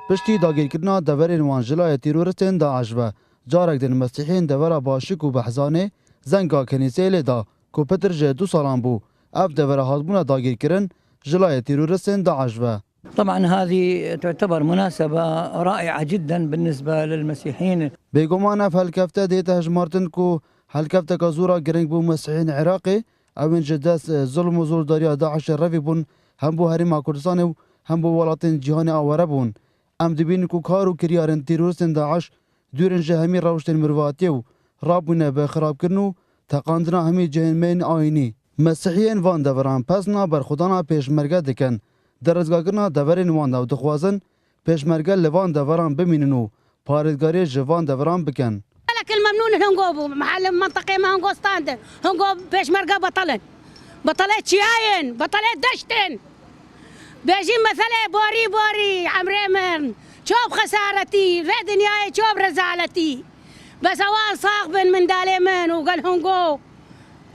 پشتی داگیرکردنا دورین وان جلای تیرورستین داعش و جارک دن مسیحین دورا باشک و بحزانه زنگا کنیسه لیدا کو پتر جه 2 سالان بو اف دورا هاتبونا داگیرکرن جلای تیرورستین داعش و طبعا هذه تعتبر مناسبة رائعة جدا بالنسبة للمسيحيين. بيقومانا في هالكفتة ديتا هجمارتن كو هالكفتة كزورا جرينج بو مسيحيين عراقي اوين جداس ظلم وزور داريا داعش الرفي بون هم بو هريما كردستان هم بو ولاتين جهاني آواره بون ام دبين كو كارو كريارن تيروستن داعش دورن جهمي روشتن مرواتي و رابونا بخراب كرنو تقاندنا همي جهنمين آيني مسيحيين وان دوران پسنا برخودانا پیشمرگه دکن درزگاگرنا دورین وان دو دخوازن پیشمرگه لوان دوران بمیننو پاردگاری جوان دوران بکن لك الممنون هنقو محل منطقة ما هنقو ستاندر هنقو بيشمرقة بطلت شياين بطلت دشتن بيجي مثلا بوري عمريمن شوف خسارتي في دنياي شوف رزالتي بس اوان صاغبن من داليمن وقال هنقو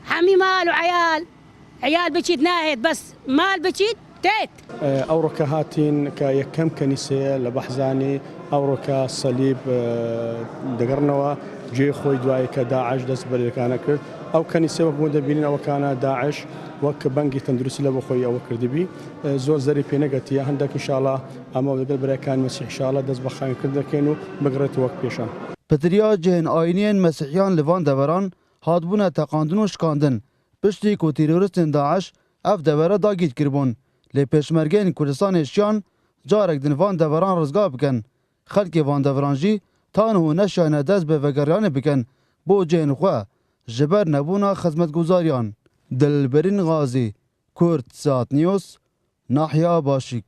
حمي مال عيال بشيت ناهد بس مال بشيت تيت أوركا هاتين كيكم كنيسة لبحزاني أوركا صليب دقرنوا جي خوي دواي كداعش دس بل كان كرد أو كنيسة وقمود بيننا وكان داعش وك بنجي تندرس له بخوي أو كردبي زور زري بينقتي عندك إن شاء الله أما بدل بركان مسيح إن شاء الله دس بخاين كرد كانوا بقرة وقت بيشان پتریا جهن آینین مسیحیان لوان دوران هاتبونا تقاندن و شکاندن پشتی کو تیرورستن داعش اف دوره داگید کربون لی پیشمرگین کردستان شیان جارک دن وان دوران رزگا بکن خلق وان دوران جی تانو نشانه دست به وگریان بکن بو جهن خواه جبر نبونا خدمت گزاریان دلبرین غازی کرد سات نیوز ناحیا باشیک